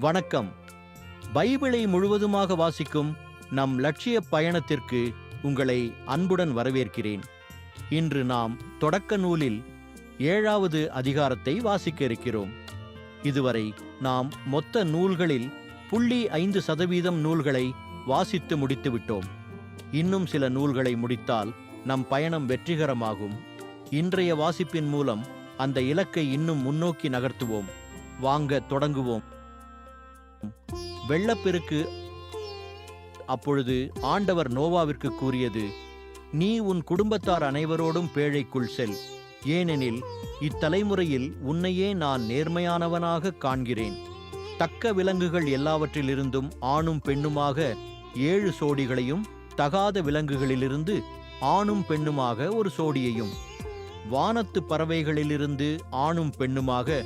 வணக்கம். பைபிளை முழுவதுமாக வாசிக்கும் நம் லட்சிய பயணத்திற்கு உங்களை அன்புடன் வரவேற்கிறேன். இன்று நாம் தொடக்க நூலில் 7வது அதிகாரத்தை வாசிக்க இருக்கிறோம். இதுவரை நாம் மொத்த நூல்களில் 0.5% நூல்களை வாசித்து முடித்துவிட்டோம். இன்னும் சில நூல்களை முடித்தால் நம் பயணம் வெற்றிகரமாகும். இன்றைய வாசிப்பின் மூலம் அந்த இலக்கை இன்னும் முன்னோக்கி நகர்த்துவோம். வாங்க தொடங்குவோம். வெள்ளப்பெருக்கு. அப்பொழுது ஆண்டவர் நோவாவிற்கு கூறியது, நீ உன் குடும்பத்தார் அனைவரோடும் பேழைக்குள் செல், ஏனெனில் இத்தலைமுறையில் உன்னையே நான் நேர்மையானவனாக காண்கிறேன். தக்க விலங்குகள் எல்லாவற்றிலிருந்தும் ஆணும் பெண்ணுமாக 7 சோடிகளையும், தகாத விலங்குகளிலிருந்து ஆணும் பெண்ணுமாக ஒரு சோடியையும், வானத்து பறவைகளிலிருந்து ஆணும் பெண்ணுமாக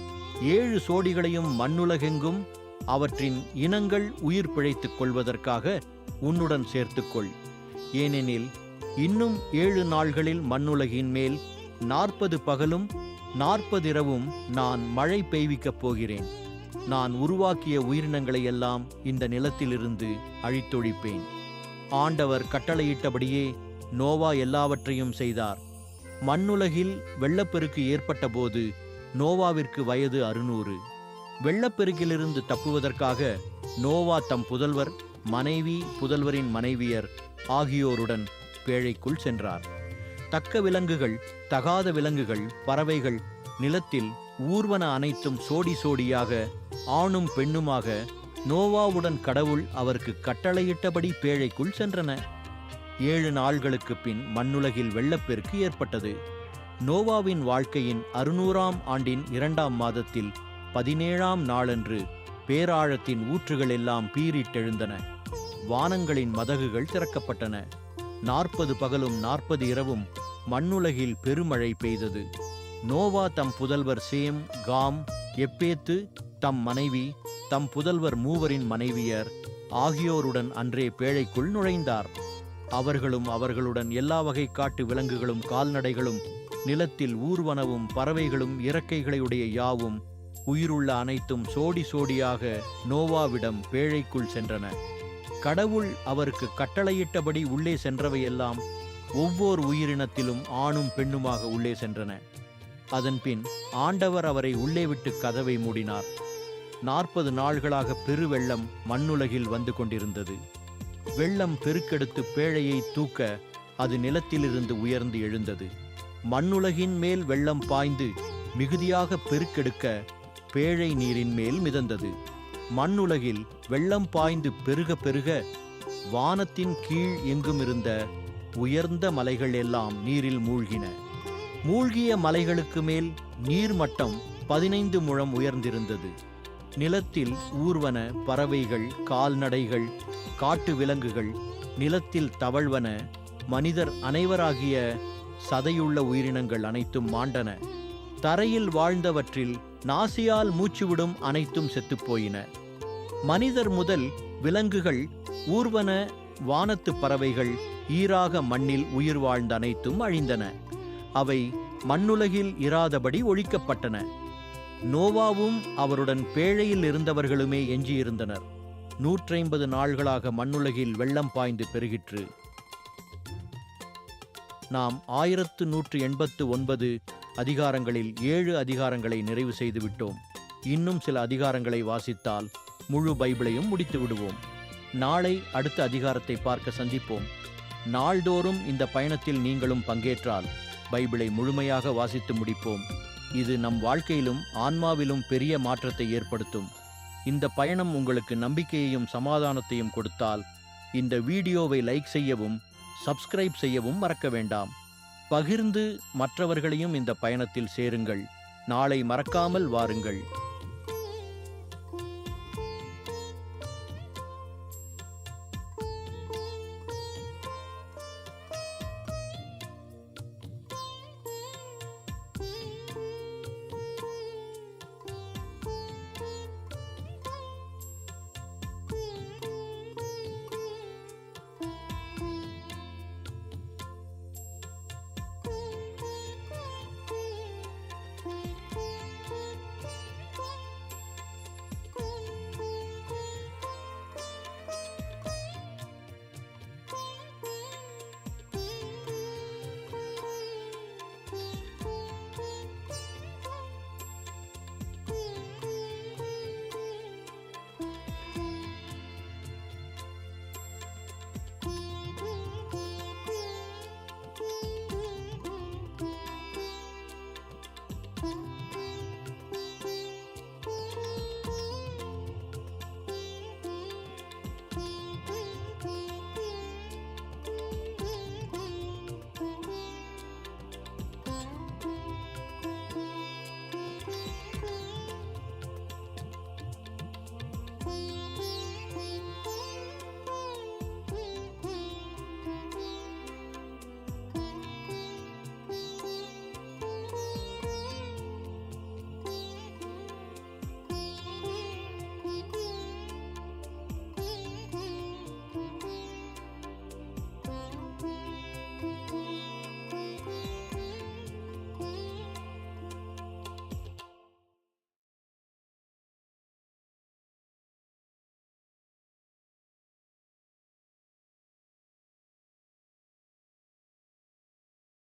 7 சோடிகளையும் மண்ணுலகெங்கும் அவற்றின் இனங்கள் உயிர் பிழைத்துக் கொள்வதற்காக உன்னுடன் சேர்த்துக்கொள். ஏனெனில் இன்னும் 7 நாள்களில் மண்ணுலகின் மேல் 40 பகலும் 40 இரவும் நான் மழை பெய்விக்கப் போகிறேன். நான் உருவாக்கிய உயிரினங்களை எல்லாம் இந்த நிலத்திலிருந்து அழித்தொழிப்பேன். ஆண்டவர் கட்டளையிட்டபடியே நோவா எல்லாவற்றையும் செய்தார். மண்ணுலகில் வெள்ளப்பெருக்கு ஏற்பட்டபோது நோவாவிற்கு வயது 600. வெள்ளப்பெருக்கிலிருந்து தப்புவதற்காக நோவா தம் புதல்வர், மனைவி, புதல்வரின் மனைவியர் ஆகியோருடன் பேழைக்குள் சென்றார். தக்க விலங்குகள், தகாத விலங்குகள், பறவைகள், நிலத்தில் ஊர்வன அனைத்தும் சோடி சோடியாக ஆணும் பெண்ணுமாக நோவாவுடன் கடவுள் அவருக்கு கட்டளையிட்டபடி பேழைக்குள் சென்றன. 7 நாள்களுக்குப் பின் மண்ணுலகில் வெள்ளப்பெருக்கு ஏற்பட்டது. நோவாவின் வாழ்க்கையின் 600ஆம் ஆண்டின் 2ஆம் மாதத்தில் 17ஆம் நாளன்று பேராழத்தின் ஊற்றுகள் எல்லாம் பீரிட்டெழுந்தன. வானங்களின் மதகுகள் திறக்கப்பட்டன. 40 பகலும் 40 இரவும் மண்ணுலகில் பெருமழை பெய்தது. நோவா தம் புதல்வர் சேம், காம், எப்பேத்து, தம் மனைவி, தம் புதல்வர் மூவரின் மனைவியர் ஆகியோருடன் அன்றே பேழைக்குள் நுழைந்தார். அவர்களும் அவர்களுடன் எல்லா வகை காட்டு விலங்குகளும் கால்நடைகளும் நிலத்தில் ஊர்வனவும் பறவைகளும் இறக்கைகளையுடைய யாவும் உயிருள்ள அனைத்தும் சோடி சோடியாக நோவாவிடம் பேழைக்குள் சென்றன. கடவுள் அவருக்கு கட்டளையிட்டபடி உள்ளே சென்றவையெல்லாம் ஒவ்வொரு உயிரினத்திலும் ஆணும் பெண்ணுமாக உள்ளே சென்றன. அதன்பின் ஆண்டவர் அவரை உள்ளே விட்டு கதவை மூடினார். 40 நாள்களாக பெருவெள்ளம் மண்ணுலகில் வந்து கொண்டிருந்தது. வெள்ளம் பெருக்கெடுத்து பேழையை தூக்க அது நிலத்திலிருந்து உயர்ந்து எழுந்தது. மண்ணுலகின் மேல் வெள்ளம் பாய்ந்து மிகுதியாக பெருக்கெடுக்க பேழை நீரின் மேல் மிதந்தது. மண்ணுலகில் வெள்ளம் பாய்ந்து பெருக பெருக வானத்தின் கீழ் எங்கும் இருந்த உயர்ந்த மலைகள் எல்லாம் நீரில் மூழ்கின. மூழ்கிய மலைகளுக்கு மேல் நீர்மட்டம் 15 முழம் உயர்ந்திருந்தது. நிலத்தில் ஊர்வன பறவைகள், கால்நடைகள், காட்டு விலங்குகள், நிலத்தில் தவழ்வன, மனிதர் அனைவராகிய சதையுள்ள உயிரினங்கள் அனைத்தும் மாண்டன. தரையில் வாழ்ந்தவற்றில் நாசியால் மூச்சுவிடும் அனைத்தும் செத்துப்போயின. மனிதர் முதல் விலங்குகள், ஊர்வன, வானத்து பறவைகள், ஈராக மண்ணில் உயிர் வாழ்ந்த அனைத்தும் அழிந்தன. அவை மண்ணுலகில் இராதபடி ஒழிக்கப்பட்டன. நோவாவும் அவருடன் பேழையில் இருந்தவர்களுமே எஞ்சியிருந்தனர். 150 நாள்களாக மண்ணுலகில் வெள்ளம் பாய்ந்து பெருகிற்று. நாம் 1189 அதிகாரங்களில் 7 அதிகாரங்களை நிறைவு செய்து விட்டோம். இன்னும் சில அதிகாரங்களை வாசித்தால் முழு பைபிளையும் முடித்து விடுவோம். நாளை அடுத்த அதிகாரத்தை பார்க்க சந்திப்போம். நாள்தோறும் இந்த பயணத்தில் நீங்களும் பங்கேற்றால் பைபிளை முழுமையாக வாசித்து முடிப்போம். இது நம் வாழ்க்கையிலும் ஆன்மாவிலும் பெரிய மாற்றத்தை ஏற்படுத்தும். இந்த பயணம் உங்களுக்கு நம்பிக்கையையும் சமாதானத்தையும் கொடுத்தால் இந்த வீடியோவை லைக் செய்யவும் சப்ஸ்கிரைப் செய்யவும் மறக்க வேண்டாம். பகிர்ந்து மற்றவர்களையும் இந்த பயணத்தில் சேருங்கள். நாளை மறக்காமல் வாருங்கள்.